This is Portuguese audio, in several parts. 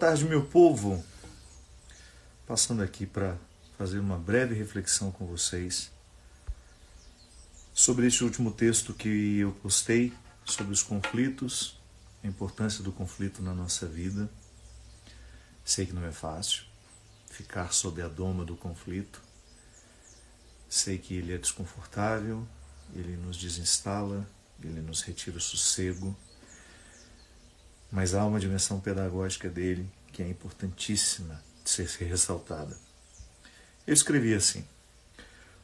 tarde, meu povo. Passando aqui para fazer uma breve reflexão com vocês sobre este último texto que eu postei sobre os conflitos, a importância do conflito na nossa vida. Sei que não é fácil ficar sob a doma do conflito. Sei que ele é desconfortável, ele nos desinstala, ele nos retira o sossego. Mas há uma dimensão pedagógica dele que é importantíssima de ser ressaltada. Eu escrevi assim: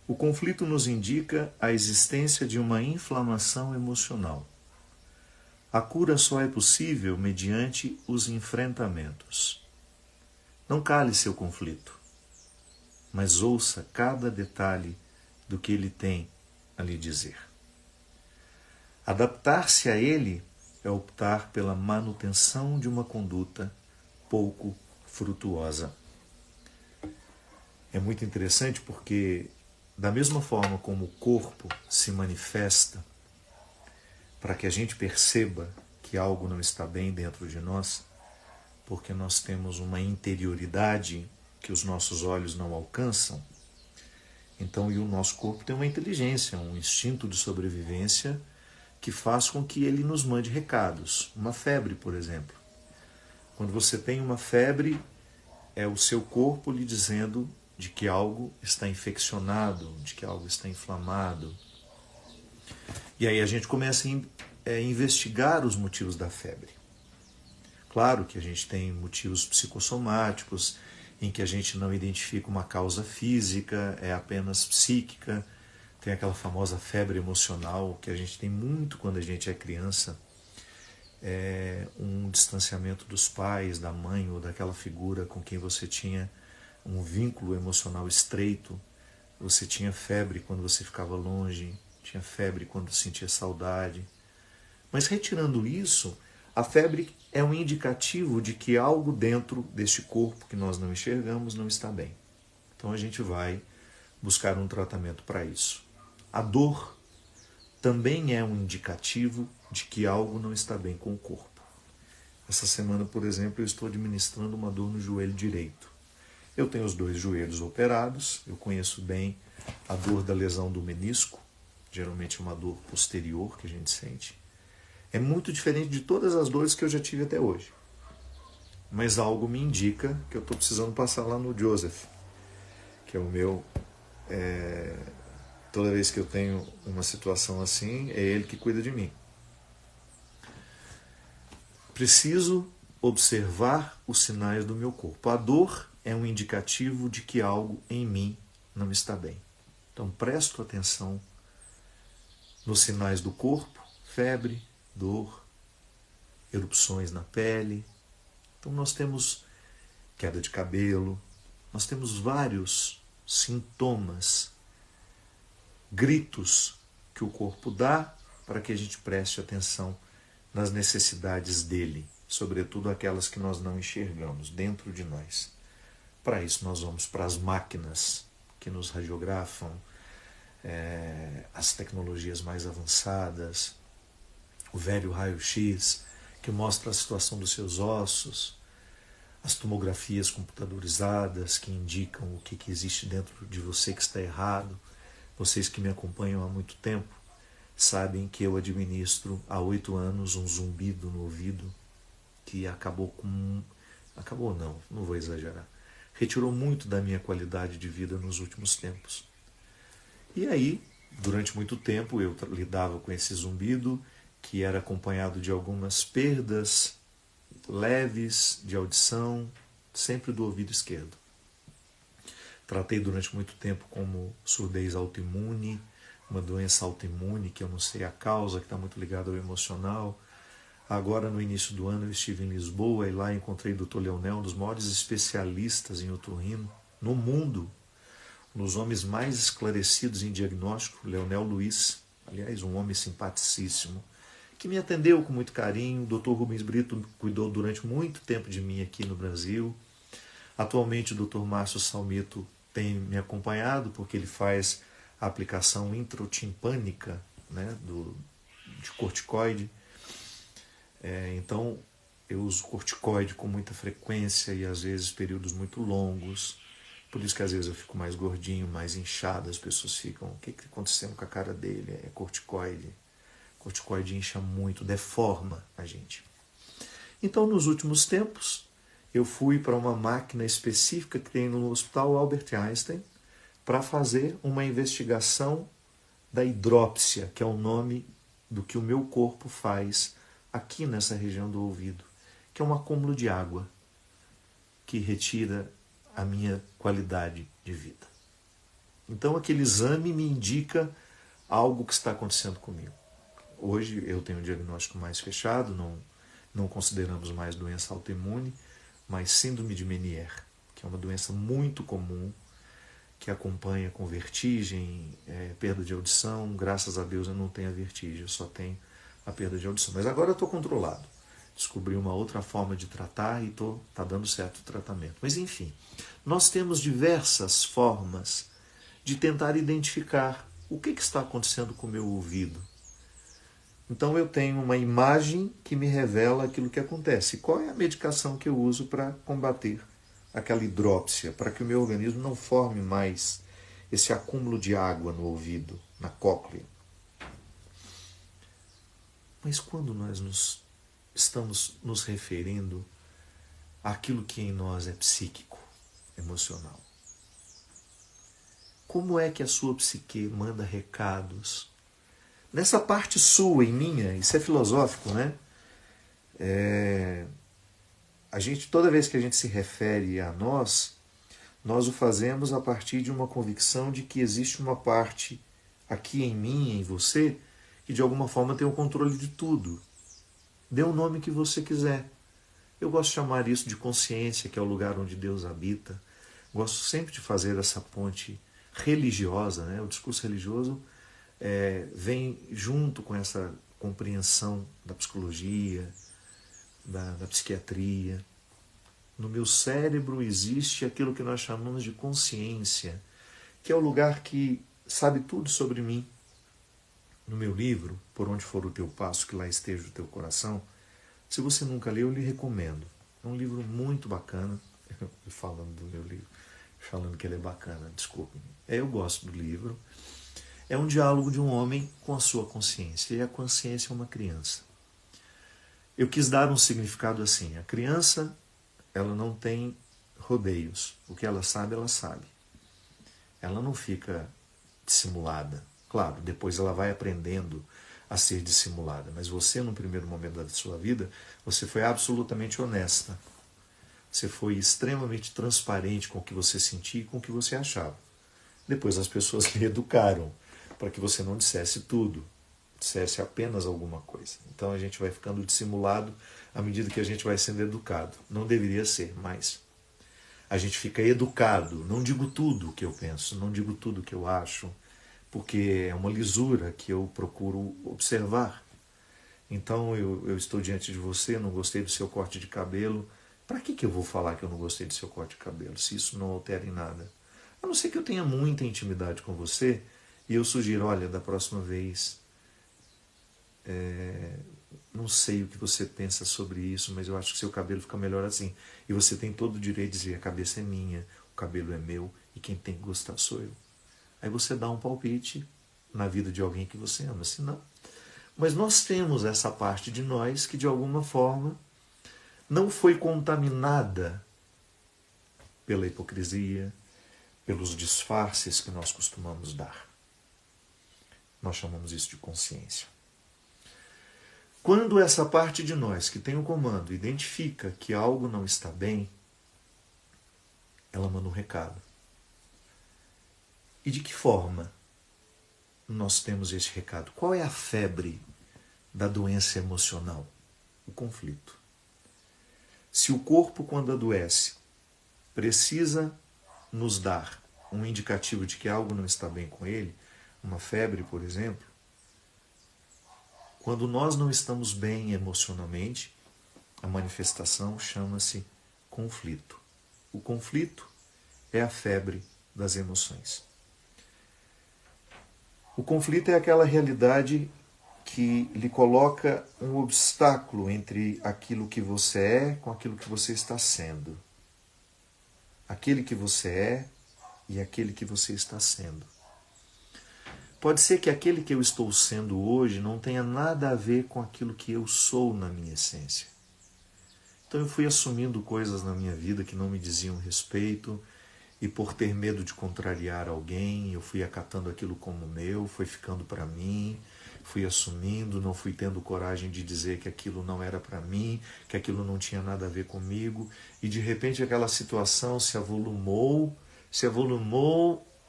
o conflito nos indica a existência de uma inflamação emocional. A cura só é possível mediante os enfrentamentos. Não cale seu conflito, mas ouça cada detalhe do que ele tem a lhe dizer. Adaptar-se a ele é optar pela manutenção de uma conduta pouco frutuosa. É muito interessante porque, da mesma forma como o corpo se manifesta para que a gente perceba que algo não está bem dentro de nós, porque nós temos uma interioridade que os nossos olhos não alcançam, então e o nosso corpo tem uma inteligência, um instinto de sobrevivência que faz com que ele nos mande recados. Uma febre, por exemplo. Quando você tem uma febre, é o seu corpo lhe dizendo de que algo está infeccionado, de que algo está inflamado. E aí a gente começa a investigar os motivos da febre. Claro que a gente tem motivos psicossomáticos, em que a gente não identifica uma causa física, é apenas psíquica. Tem aquela famosa febre emocional que a gente tem muito quando a gente é criança. É um distanciamento dos pais, da mãe ou daquela figura com quem você tinha um vínculo emocional estreito. Você tinha febre quando você ficava longe, tinha febre quando sentia saudade. Mas retirando isso, a febre é um indicativo de que algo dentro deste corpo que nós não enxergamos não está bem. Então a gente vai buscar um tratamento para isso. A dor também é um indicativo de que algo não está bem com o corpo. Essa semana, por exemplo, eu estou administrando uma dor no joelho direito. Eu tenho os dois joelhos operados, eu conheço bem a dor da lesão do menisco, geralmente é uma dor posterior que a gente sente. É muito diferente de todas as dores que eu já tive até hoje. Mas algo me indica que eu estou precisando passar lá no Joseph, que é o meu... Toda vez que eu tenho uma situação assim, é ele que cuida de mim. Preciso observar os sinais do meu corpo. A dor é um indicativo de que algo em mim não está bem. Então presto atenção nos sinais do corpo, febre, dor, erupções na pele. Então nós temos queda de cabelo, nós temos vários sintomas, gritos que o corpo dá para que a gente preste atenção nas necessidades dele, sobretudo aquelas que nós não enxergamos dentro de nós. Para isso nós vamos para as máquinas que nos radiografam, as tecnologias mais avançadas, o velho raio-x que mostra a situação dos seus ossos, as tomografias computadorizadas que indicam o que existe dentro de você que está errado. Vocês que me acompanham há muito tempo sabem que eu administro há 8 anos um zumbido no ouvido que acabou com... Acabou não vou exagerar. Retirou muito da minha qualidade de vida nos últimos tempos. E aí, durante muito tempo, eu lidava com esse zumbido que era acompanhado de algumas perdas leves de audição, sempre do ouvido esquerdo. Tratei durante muito tempo como surdez autoimune, uma doença autoimune que eu não sei a causa, que está muito ligada ao emocional. Agora, no início do ano, eu estive em Lisboa e lá encontrei o Dr. Leonel, um dos maiores especialistas em otorrino no mundo, um dos homens mais esclarecidos em diagnóstico, Leonel Luiz, aliás, um homem simpaticíssimo, que me atendeu com muito carinho. O Dr. Rubens Brito cuidou durante muito tempo de mim aqui no Brasil. Atualmente o Dr. Márcio Salmito tem me acompanhado porque ele faz a aplicação introtimpânica, né, de corticoide. Então eu uso corticoide com muita frequência e às vezes períodos muito longos. Por isso que às vezes eu fico mais gordinho, mais inchado, as pessoas ficam, o que está acontecendo com a cara dele? É corticoide. Corticoide incha muito, deforma a gente. Então, nos últimos tempos, eu fui para uma máquina específica que tem no Hospital Albert Einstein para fazer uma investigação da hidrópsia, que é o nome do que o meu corpo faz aqui nessa região do ouvido, que é um acúmulo de água que retira a minha qualidade de vida. Então, aquele exame me indica algo que está acontecendo comigo. Hoje eu tenho um diagnóstico mais fechado, não consideramos mais doença autoimune, mas síndrome de Meniere, que é uma doença muito comum, que acompanha com vertigem, perda de audição. Graças a Deus eu não tenho a vertigem, eu só tenho a perda de audição. Mas agora eu estou controlado. Descobri uma outra forma de tratar e está dando certo o tratamento. Mas enfim, nós temos diversas formas de tentar identificar o que está acontecendo com o meu ouvido. Então eu tenho uma imagem que me revela aquilo que acontece. Qual é a medicação que eu uso para combater aquela hidrópsia, para que o meu organismo não forme mais esse acúmulo de água no ouvido, na cóclea? Mas quando nós estamos nos referindo àquilo que em nós é psíquico, emocional, como é que a sua psique manda recados? Nessa parte sua e minha, isso é filosófico, né? Toda vez que a gente se refere a nós o fazemos a partir de uma convicção de que existe uma parte aqui em mim, em você, que de alguma forma tem o controle de tudo. Dê o nome que você quiser. Eu gosto de chamar isso de consciência, que é o lugar onde Deus habita. Gosto sempre de fazer essa ponte religiosa, né? O discurso religioso vem junto com essa compreensão da psicologia, da psiquiatria. No meu cérebro existe aquilo que nós chamamos de consciência, que é o lugar que sabe tudo sobre mim. No meu livro, Por Onde For o Teu Passo, que lá esteja o teu coração, se você nunca leu, eu lhe recomendo. É um livro muito bacana. Falando do meu livro, falando que ele é bacana, desculpe. Eu gosto do livro. É um diálogo de um homem com a sua consciência, e a consciência é uma criança. Eu quis dar um significado assim: a criança, ela não tem rodeios. O que ela sabe, ela sabe. Ela não fica dissimulada. Claro, depois ela vai aprendendo a ser dissimulada. Mas você, no primeiro momento da sua vida, você foi absolutamente honesta. Você foi extremamente transparente com o que você sentia e com o que você achava. Depois as pessoas lhe educaram para que você não dissesse tudo, dissesse apenas alguma coisa. Então a gente vai ficando dissimulado à medida que a gente vai sendo educado. Não deveria ser, mas a gente fica educado. Não digo tudo o que eu penso, não digo tudo o que eu acho, porque é uma lisura que eu procuro observar. Então eu estou diante de você, não gostei do seu corte de cabelo. Para que eu vou falar que eu não gostei do seu corte de cabelo, se isso não altera em nada? A não ser que eu tenha muita intimidade com você e eu sugiro, olha, da próxima vez, não sei o que você pensa sobre isso, mas eu acho que seu cabelo fica melhor assim. E você tem todo o direito de dizer, a cabeça é minha, o cabelo é meu e quem tem que gostar sou eu. Aí você dá um palpite na vida de alguém que você ama, se não. Mas nós temos essa parte de nós que de alguma forma não foi contaminada pela hipocrisia, pelos disfarces que nós costumamos dar. Nós chamamos isso de consciência. Quando essa parte de nós que tem o comando identifica que algo não está bem, ela manda um recado. E de que forma nós temos esse recado? Qual é a febre da doença emocional? O conflito. Se o corpo, quando adoece, precisa nos dar um indicativo de que algo não está bem com ele, uma febre, por exemplo, quando nós não estamos bem emocionalmente, a manifestação chama-se conflito. O conflito é a febre das emoções. O conflito é aquela realidade que lhe coloca um obstáculo entre aquilo que você é com aquilo que você está sendo. Aquele que você é e aquele que você está sendo. Pode ser que aquele que eu estou sendo hoje não tenha nada a ver com aquilo que eu sou na minha essência. Então eu fui assumindo coisas na minha vida que não me diziam respeito, e por ter medo de contrariar alguém, eu fui acatando aquilo como meu, foi ficando para mim, fui assumindo, não fui tendo coragem de dizer que aquilo não era para mim, que aquilo não tinha nada a ver comigo, e de repente aquela situação se avolumou,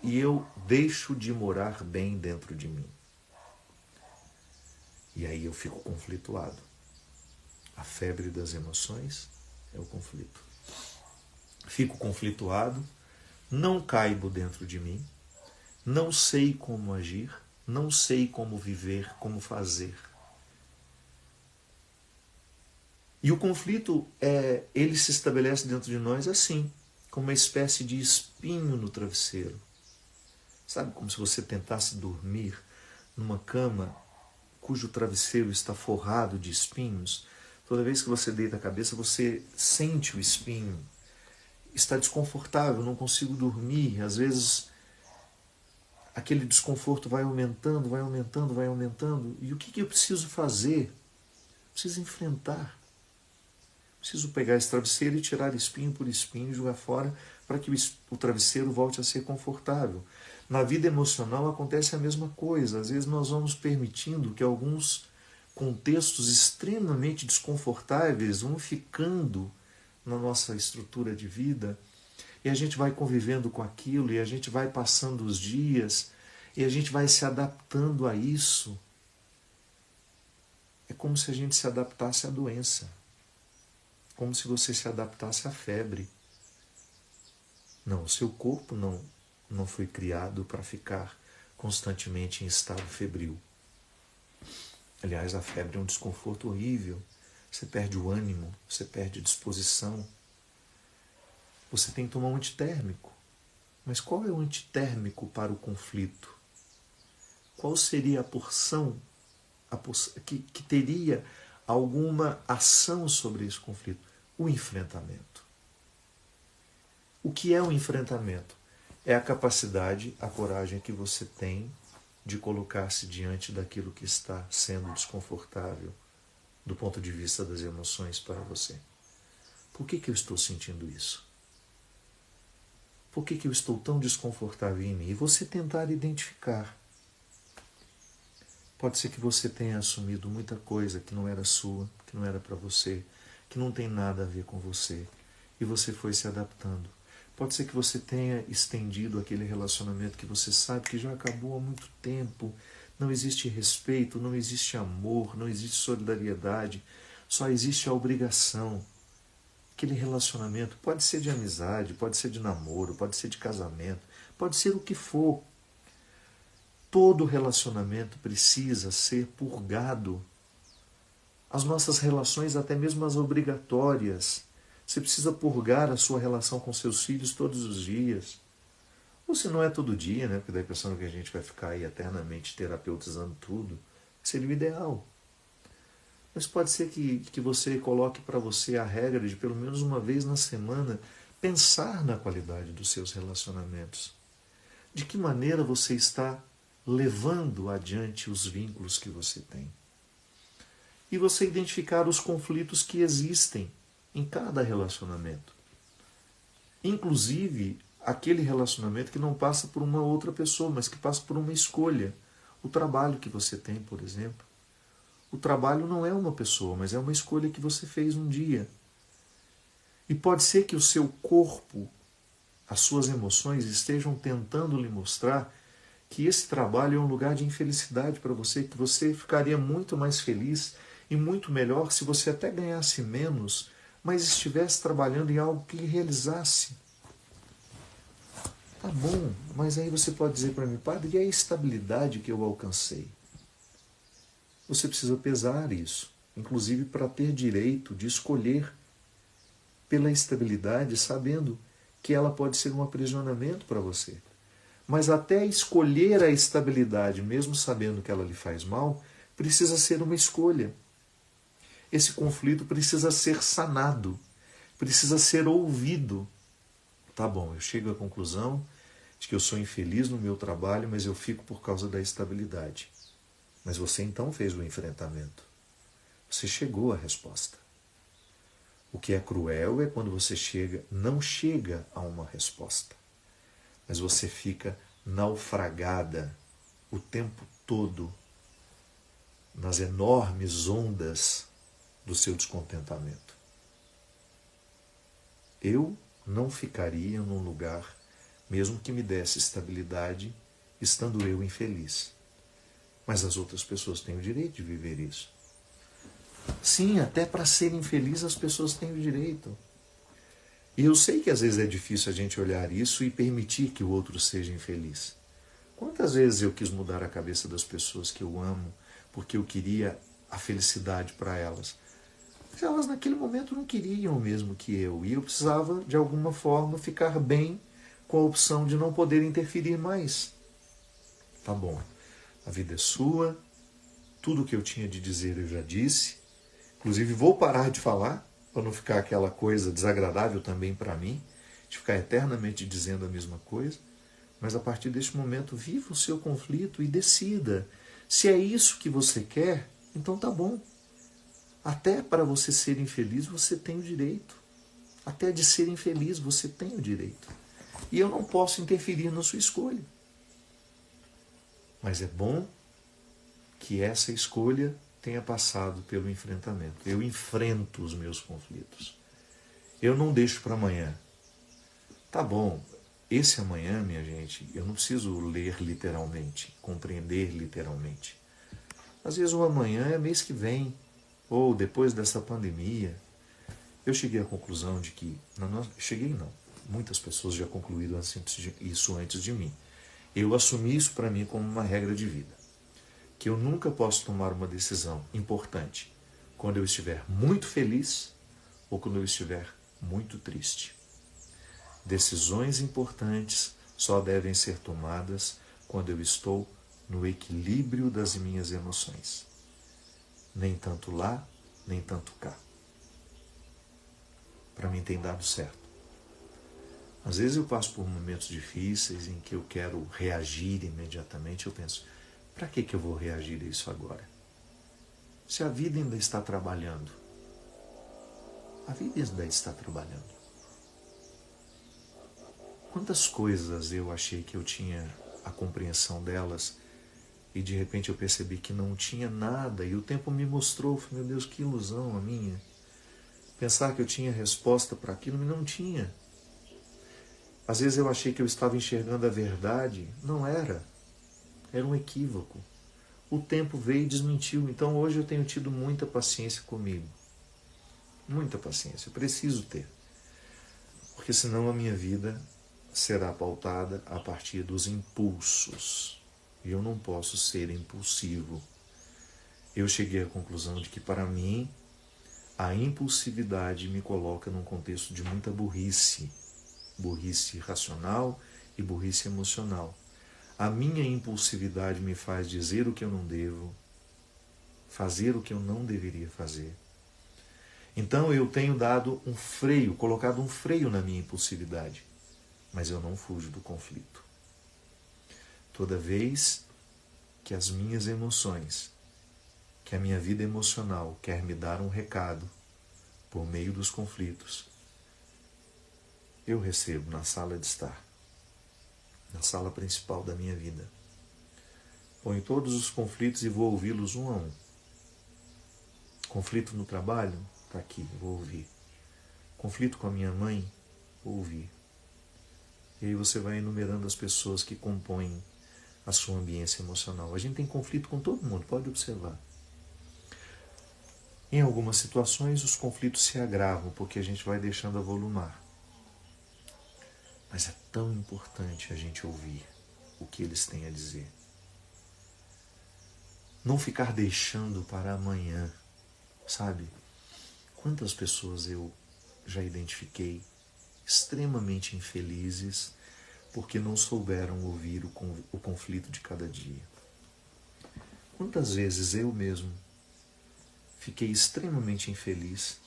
e eu deixo de morar bem dentro de mim. E aí eu fico conflituado. A febre das emoções é o conflito. Fico conflituado, não caibo dentro de mim, não sei como agir, não sei como viver, como fazer. E o conflito, ele se estabelece dentro de nós assim, como uma espécie de espinho no travesseiro. Sabe, como se você tentasse dormir numa cama cujo travesseiro está forrado de espinhos. Toda vez que você deita a cabeça, você sente o espinho. Está desconfortável, não consigo dormir. Às vezes, aquele desconforto vai aumentando, vai aumentando, vai aumentando. E o que eu preciso fazer? Preciso enfrentar. Preciso pegar esse travesseiro e tirar espinho por espinho e jogar fora para que o travesseiro volte a ser confortável. Na vida emocional acontece a mesma coisa. Às vezes nós vamos permitindo que alguns contextos extremamente desconfortáveis vão ficando na nossa estrutura de vida, e a gente vai convivendo com aquilo, e a gente vai passando os dias, e a gente vai se adaptando a isso. É como se a gente se adaptasse à doença, como se você se adaptasse à febre. Não, o seu corpo não foi criado para ficar constantemente em estado febril. Aliás, a febre é um desconforto horrível. Você perde o ânimo, você perde a disposição. Você tem que tomar um antitérmico. Mas qual é o antitérmico para o conflito? Qual seria a porção que teria alguma ação sobre esse conflito? O enfrentamento. O que é o enfrentamento? É a capacidade, a coragem que você tem de colocar-se diante daquilo que está sendo desconfortável do ponto de vista das emoções para você. Por que eu estou sentindo isso? Por que eu estou tão desconfortável em mim? E você tentar identificar. Pode ser que você tenha assumido muita coisa que não era sua, que não era para você, que não tem nada a ver com você, e você foi se adaptando. Pode ser que você tenha estendido aquele relacionamento que você sabe que já acabou há muito tempo. Não existe respeito, não existe amor, não existe solidariedade, só existe a obrigação. Aquele relacionamento pode ser de amizade, pode ser de namoro, pode ser de casamento, pode ser o que for. Todo relacionamento precisa ser purgado. As nossas relações, até mesmo as obrigatórias. Você precisa purgar a sua relação com seus filhos todos os dias. Ou se não é todo dia, né? Porque dá a impressão que a gente vai ficar aí eternamente terapeutizando tudo. Seria o ideal. Mas pode ser que você coloque para você a regra de pelo menos uma vez na semana pensar na qualidade dos seus relacionamentos. De que maneira você está levando adiante os vínculos que você tem. E você identificar os conflitos que existem em cada relacionamento. Inclusive, aquele relacionamento que não passa por uma outra pessoa, mas que passa por uma escolha. O trabalho que você tem, por exemplo. O trabalho não é uma pessoa, mas é uma escolha que você fez um dia. E pode ser que o seu corpo, as suas emoções estejam tentando lhe mostrar que esse trabalho é um lugar de infelicidade para você, que você ficaria muito mais feliz e muito melhor se você até ganhasse menos, mas estivesse trabalhando em algo que lhe realizasse. Tá bom, mas aí você pode dizer para mim, padre, e a estabilidade que eu alcancei? Você precisa pesar isso, inclusive para ter direito de escolher pela estabilidade, sabendo que ela pode ser um aprisionamento para você. Mas até escolher a estabilidade, mesmo sabendo que ela lhe faz mal, precisa ser uma escolha. Esse conflito precisa ser sanado, precisa ser ouvido. Tá bom, eu chego à conclusão de que eu sou infeliz no meu trabalho, mas eu fico por causa da estabilidade. Mas você então fez o enfrentamento. Você chegou à resposta. O que é cruel é quando você não chega a uma resposta, mas você fica naufragada o tempo todo nas enormes ondas do seu descontentamento. Eu não ficaria num lugar, mesmo que me desse estabilidade, estando eu infeliz. Mas as outras pessoas têm o direito de viver isso. Sim, até para serem felizes as pessoas têm o direito. E eu sei que às vezes é difícil a gente olhar isso e permitir que o outro seja infeliz. Quantas vezes eu quis mudar a cabeça das pessoas que eu amo porque eu queria a felicidade para elas? Mas elas naquele momento não queriam o mesmo que eu. E eu precisava, de alguma forma, ficar bem com a opção de não poder interferir mais. Tá bom, a vida é sua, tudo o que eu tinha de dizer eu já disse. Inclusive vou parar de falar, para não ficar aquela coisa desagradável também para mim, de ficar eternamente dizendo a mesma coisa. Mas a partir deste momento, viva o seu conflito e decida. Se é isso que você quer, então tá bom. Até para você ser infeliz, você tem o direito. Até de ser infeliz, você tem o direito. E eu não posso interferir na sua escolha. Mas é bom que essa escolha tenha passado pelo enfrentamento. Eu enfrento os meus conflitos. Eu não deixo para amanhã. Tá bom, esse amanhã, minha gente, eu não preciso ler literalmente, compreender literalmente. Às vezes o amanhã é mês que vem, ou depois dessa pandemia. Eu cheguei à conclusão de que... muitas pessoas já concluíram isso antes de mim. Eu assumi isso para mim como uma regra de vida. Que eu nunca posso tomar uma decisão importante quando eu estiver muito feliz ou quando eu estiver muito triste. Decisões importantes só devem ser tomadas quando eu estou no equilíbrio das minhas emoções. Nem tanto lá, nem tanto cá. Para mim tem dado certo. Às vezes eu passo por momentos difíceis em que eu quero reagir imediatamente. Eu penso, para que eu vou reagir a isso agora? Se a vida ainda está trabalhando. A vida ainda está trabalhando. Quantas coisas eu achei que eu tinha a compreensão delas e de repente eu percebi que não tinha nada e o tempo me mostrou, meu Deus, que ilusão a minha. Pensar que eu tinha resposta para aquilo, mas não tinha. Às vezes eu achei que eu estava enxergando a verdade, não era. Era um equívoco. O tempo veio e desmentiu. Então hoje eu tenho tido muita paciência comigo. Muita paciência. Eu preciso ter. Porque senão a minha vida será pautada a partir dos impulsos. E eu não posso ser impulsivo. Eu cheguei à conclusão de que, para mim, a impulsividade me coloca num contexto de muita burrice. Burrice racional e burrice emocional. A minha impulsividade me faz dizer o que eu não devo, fazer o que eu não deveria fazer. Então eu tenho dado um freio, colocado um freio na minha impulsividade, mas eu não fujo do conflito. Toda vez que as minhas emoções, que a minha vida emocional quer me dar um recado por meio dos conflitos, eu recebo na sala de estar, na sala principal da minha vida. Ponho todos os conflitos e vou ouvi-los um a um. Conflito no trabalho? Está aqui, vou ouvir. Conflito com a minha mãe? Vou ouvir. E aí você vai enumerando as pessoas que compõem a sua ambiência emocional. A gente tem conflito com todo mundo, pode observar. Em algumas situações os conflitos se agravam porque a gente vai deixando avolumar. Mas é tão importante a gente ouvir o que eles têm a dizer. Não ficar deixando para amanhã, sabe? Quantas pessoas eu já identifiquei extremamente infelizes porque não souberam ouvir o conflito de cada dia. Quantas vezes eu mesmo fiquei extremamente infeliz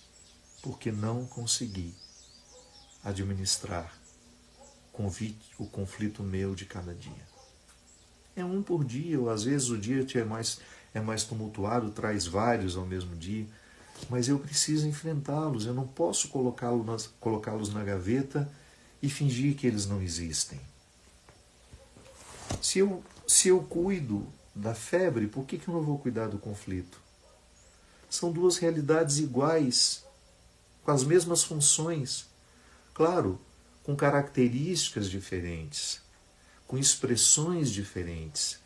porque não consegui administrar o conflito meu de cada dia. É um por dia, ou às vezes o dia é mais tumultuado, traz vários ao mesmo dia, mas eu preciso enfrentá-los, eu não posso colocá-los na gaveta e fingir que eles não existem. Se eu cuido da febre, por que eu não vou cuidar do conflito? São duas realidades iguais, com as mesmas funções. Claro, com características diferentes, com expressões diferentes.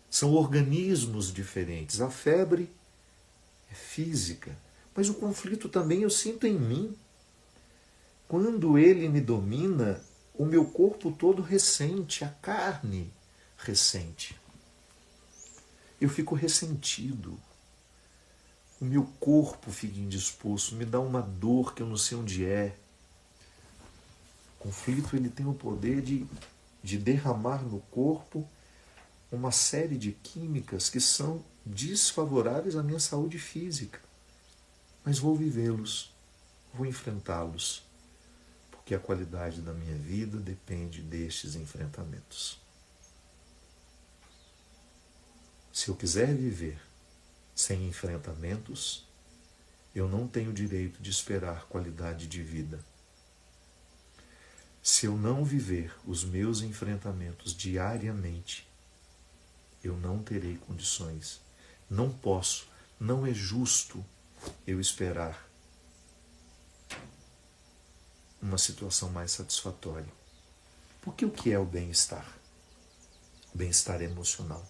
São organismos diferentes. A febre é física, mas o conflito também eu sinto em mim. Quando ele me domina, o meu corpo todo ressente, a carne ressente. Eu fico ressentido. O meu corpo fica indisposto, me dá uma dor que eu não sei onde é. O conflito ele tem o poder de derramar no corpo uma série de químicas que são desfavoráveis à minha saúde física. Mas vou vivê-los, vou enfrentá-los, porque a qualidade da minha vida depende destes enfrentamentos. Se eu quiser viver sem enfrentamentos, eu não tenho direito de esperar qualidade de vida. Se eu não viver os meus enfrentamentos diariamente, eu não terei condições. Não posso, não é justo eu esperar uma situação mais satisfatória. Porque o que é o bem-estar? O bem-estar emocional.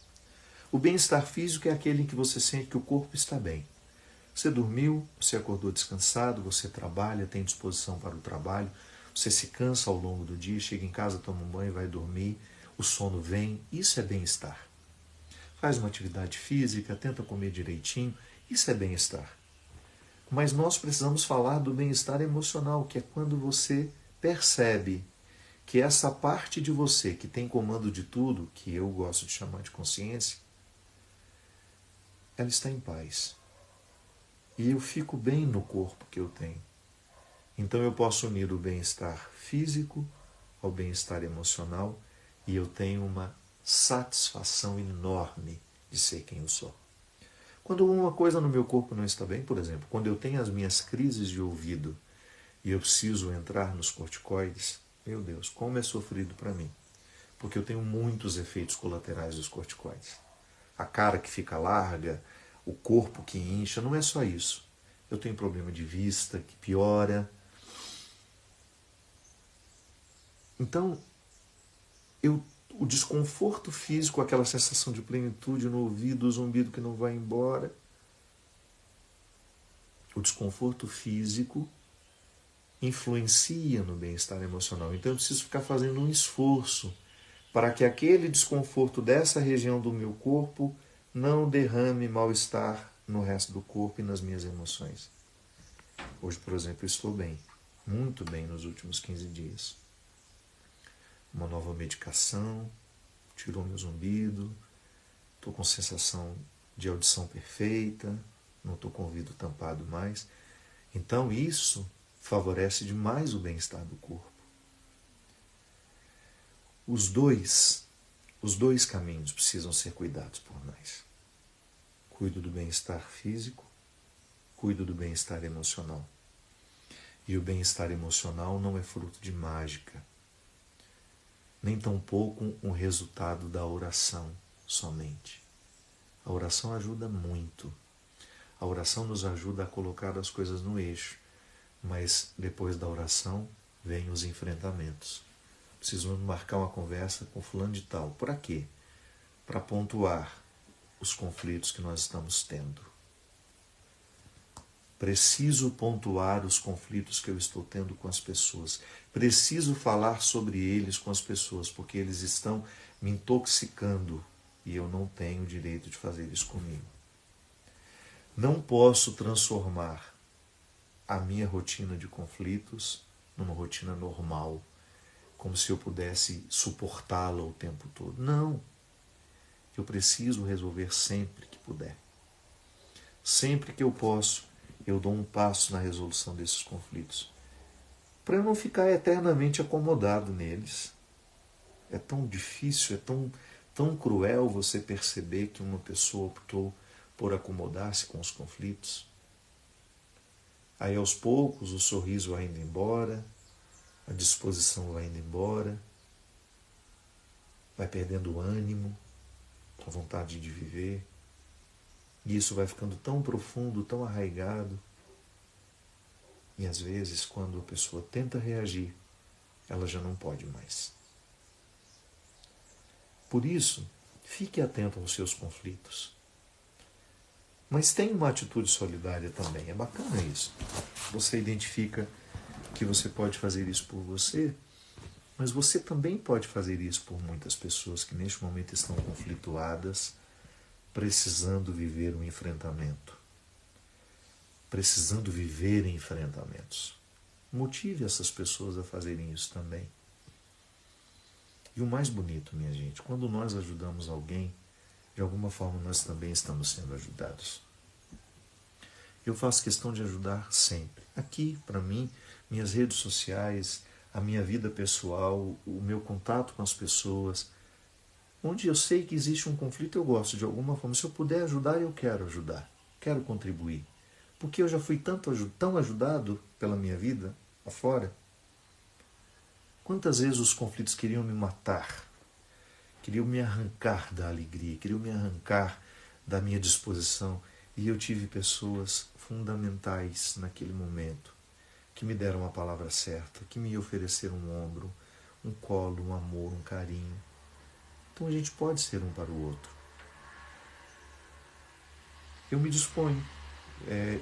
O bem-estar físico é aquele em que você sente que o corpo está bem. Você dormiu, você acordou descansado, você trabalha, tem disposição para o trabalho, você se cansa ao longo do dia, chega em casa, toma um banho, vai dormir, o sono vem, isso é bem-estar. Faz uma atividade física, tenta comer direitinho, isso é bem-estar. Mas nós precisamos falar do bem-estar emocional, que é quando você percebe que essa parte de você que tem comando de tudo, que eu gosto de chamar de consciência, ela está em paz. E eu fico bem no corpo que eu tenho. Então eu posso unir o bem-estar físico ao bem-estar emocional e eu tenho uma satisfação enorme de ser quem eu sou. Quando uma coisa no meu corpo não está bem, por exemplo, quando eu tenho as minhas crises de ouvido e eu preciso entrar nos corticoides, meu Deus, como é sofrido para mim. Porque eu tenho muitos efeitos colaterais dos corticoides. A cara que fica larga, o corpo que incha, não é só isso. Eu tenho problema de vista que piora. Então, o desconforto físico, aquela sensação de plenitude no ouvido, o zumbido que não vai embora, o desconforto físico influencia no bem-estar emocional. Então eu preciso ficar fazendo um esforço para que aquele desconforto dessa região do meu corpo não derrame mal-estar no resto do corpo e nas minhas emoções. Hoje, por exemplo, eu estou bem, muito bem nos últimos 15 dias. Uma nova medicação, tirou meu zumbido, estou com sensação de audição perfeita, não estou com o ouvido tampado mais. Então isso favorece demais o bem-estar do corpo. Os dois caminhos precisam ser cuidados por nós. Cuido do bem-estar físico, cuido do bem-estar emocional. E o bem-estar emocional não é fruto de mágica, nem tampouco um resultado da oração somente. A oração ajuda muito. A oração nos ajuda a colocar as coisas no eixo, mas depois da oração vêm os enfrentamentos. Preciso marcar uma conversa com fulano de tal. Para quê? Para pontuar os conflitos que nós estamos tendo. Preciso pontuar os conflitos que eu estou tendo com as pessoas. Preciso falar sobre eles com as pessoas, porque eles estão me intoxicando e eu não tenho o direito de fazer isso comigo. Não posso transformar a minha rotina de conflitos numa rotina normal, como se eu pudesse suportá-la o tempo todo. Não. Eu preciso resolver sempre que puder. Sempre que eu posso, eu dou um passo na resolução desses conflitos, para eu não ficar eternamente acomodado neles. É tão difícil, é tão cruel você perceber que uma pessoa optou por acomodar-se com os conflitos. Aí aos poucos o sorriso vai indo embora, a disposição vai indo embora, vai perdendo o ânimo, a vontade de viver. E isso vai ficando tão profundo, tão arraigado. E às vezes, quando a pessoa tenta reagir, ela já não pode mais. Por isso, fique atento aos seus conflitos. Mas tenha uma atitude solidária também. É bacana isso. Você identifica que você pode fazer isso por você, mas você também pode fazer isso por muitas pessoas que neste momento estão conflituadas, precisando viver um enfrentamento. Precisando viver enfrentamentos. Motive essas pessoas a fazerem isso também. E o mais bonito, minha gente, quando nós ajudamos alguém, de alguma forma nós também estamos sendo ajudados. Eu faço questão de ajudar sempre. Aqui, para mim, minhas redes sociais, a minha vida pessoal, o meu contato com as pessoas, onde eu sei que existe um conflito, eu gosto de alguma forma. Se eu puder ajudar, eu quero ajudar. Quero contribuir. Porque eu já fui tão ajudado pela minha vida afora. Quantas vezes os conflitos queriam me matar, queriam me arrancar da alegria, queriam me arrancar da minha disposição. E eu tive pessoas fundamentais naquele momento, que me deram a palavra certa, que me ofereceram um ombro, um colo, um amor, um carinho. Então a gente pode ser um para o outro. Eu me disponho.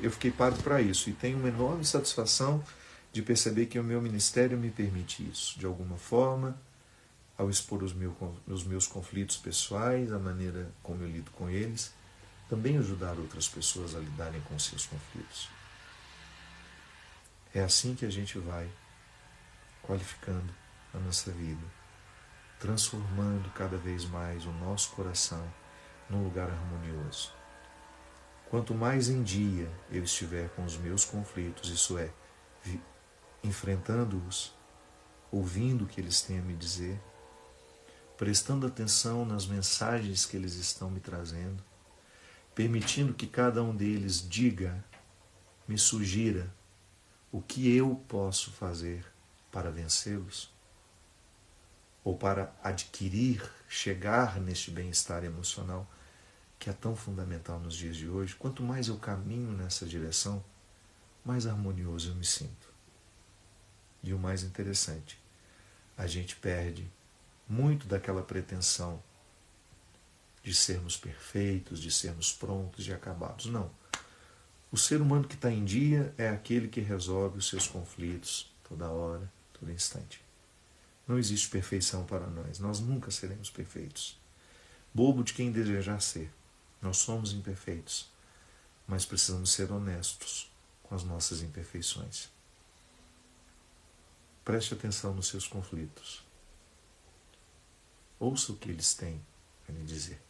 Eu fiquei pago para isso e tenho uma enorme satisfação de perceber que o meu ministério me permite isso. De alguma forma, ao expor os meus conflitos pessoais, a maneira como eu lido com eles, também ajudar outras pessoas a lidarem com seus conflitos. É assim que a gente vai qualificando a nossa vida, transformando cada vez mais o nosso coração num lugar harmonioso. Quanto mais em dia eu estiver com os meus conflitos, isso é, enfrentando-os, ouvindo o que eles têm a me dizer, prestando atenção nas mensagens que eles estão me trazendo, permitindo que cada um deles diga, me sugira o que eu posso fazer para vencê-los, ou para adquirir, chegar neste bem-estar emocional que é tão fundamental nos dias de hoje. Quanto mais eu caminho nessa direção, mais harmonioso eu me sinto. E o mais interessante, a gente perde muito daquela pretensão de sermos perfeitos, de sermos prontos e acabados. Não. O ser humano que está em dia é aquele que resolve os seus conflitos toda hora, todo instante. Não existe perfeição para nós. Nós nunca seremos perfeitos. Bobo de quem desejar ser. Nós somos imperfeitos, mas precisamos ser honestos com as nossas imperfeições. Preste atenção nos seus conflitos. Ouça o que eles têm a lhe dizer.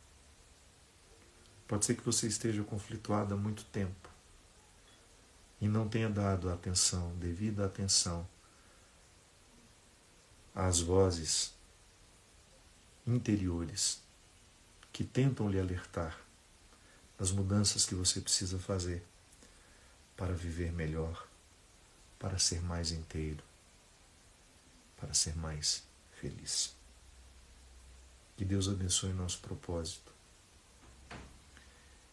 Pode ser que você esteja conflituado há muito tempo e não tenha dado atenção, devida atenção às vozes interiores que tentam lhe alertar das mudanças que você precisa fazer para viver melhor, para ser mais inteiro, para ser mais feliz. Que Deus abençoe o nosso propósito,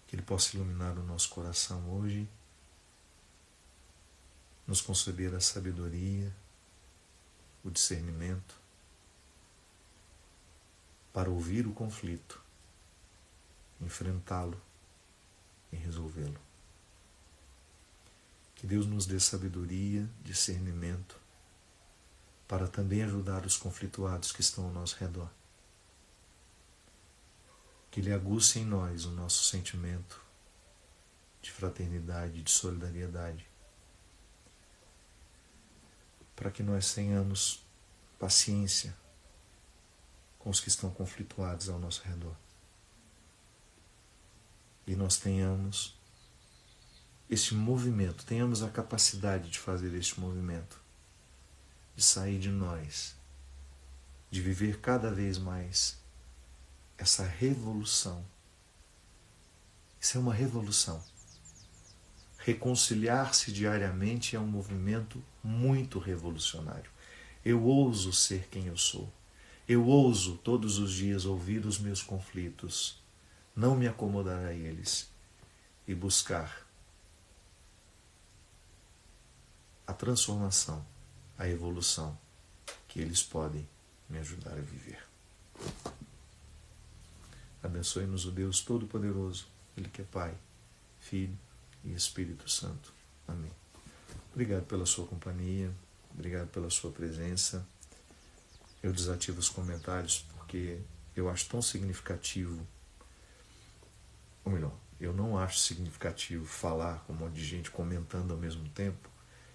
que Ele possa iluminar o nosso coração hoje, nos conceder a sabedoria, o discernimento, para ouvir o conflito, enfrentá-lo e resolvê-lo. Que Deus nos dê sabedoria, discernimento, para também ajudar os conflituados que estão ao nosso redor. Que Ele aguce em nós o nosso sentimento de fraternidade, de solidariedade, para que nós tenhamos paciência com os que estão conflituados ao nosso redor. e nós tenhamos este movimento, tenhamos a capacidade de fazer este movimento, de sair de nós, de viver cada vez mais essa revolução. Isso é uma revolução. Reconciliar-se diariamente é um movimento muito revolucionário. Eu ouso ser quem eu sou. Eu ouso todos os dias ouvir os meus conflitos, não me acomodar a eles e buscar a transformação, a evolução que eles podem me ajudar a viver. Abençoe-nos o Deus Todo-Poderoso, Ele que é Pai, Filho e Espírito Santo. Amém. Obrigado pela sua companhia, obrigado pela sua presença. Eu desativo os comentários porque eu acho tão significativo, ou melhor, eu não acho significativo falar com um monte de gente comentando ao mesmo tempo,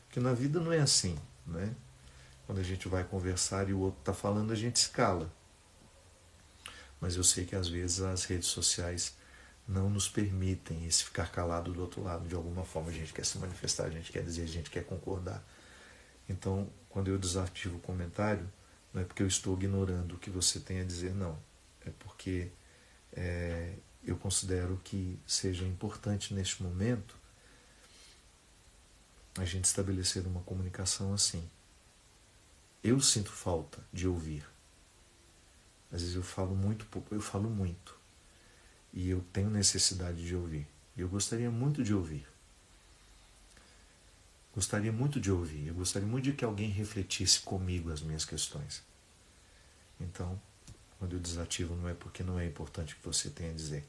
porque na vida não é assim, né? Quando a gente vai conversar e o outro está falando, a gente se cala. Mas eu sei que às vezes as redes sociais não nos permitem esse ficar calado do outro lado. De alguma forma a gente quer se manifestar, a gente quer dizer, a gente quer concordar. Então, quando eu desativo o comentário, não é porque eu estou ignorando o que você tem a dizer, não. É porque eu considero que seja importante neste momento a gente estabelecer uma comunicação assim. Eu sinto falta de ouvir. Às vezes eu falo muito pouco, eu falo muito. E eu tenho necessidade de ouvir. E eu gostaria muito de ouvir. Gostaria muito de ouvir. Eu gostaria muito de que alguém refletisse comigo as minhas questões. Então, quando eu desativo, não é porque não é importante o que você tem a dizer.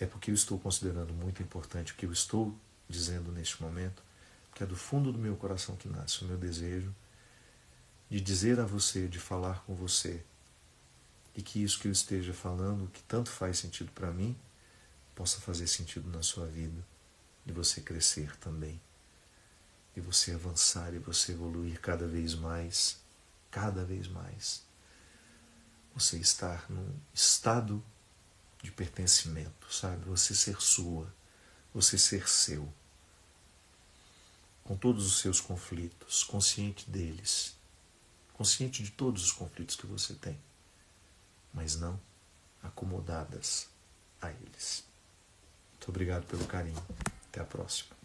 É porque eu estou considerando muito importante o que eu estou dizendo neste momento, que é do fundo do meu coração que nasce o meu desejo de dizer a você, de falar com você, e que isso que eu esteja falando, que tanto faz sentido para mim, possa fazer sentido na sua vida, de você crescer também, de você avançar e você evoluir cada vez mais, você estar num estado de pertencimento, sabe? Você ser sua, você ser seu, com todos os seus conflitos, consciente deles, consciente de todos os conflitos que você tem, mas não acomodadas a eles. Muito obrigado pelo carinho. Até a próxima.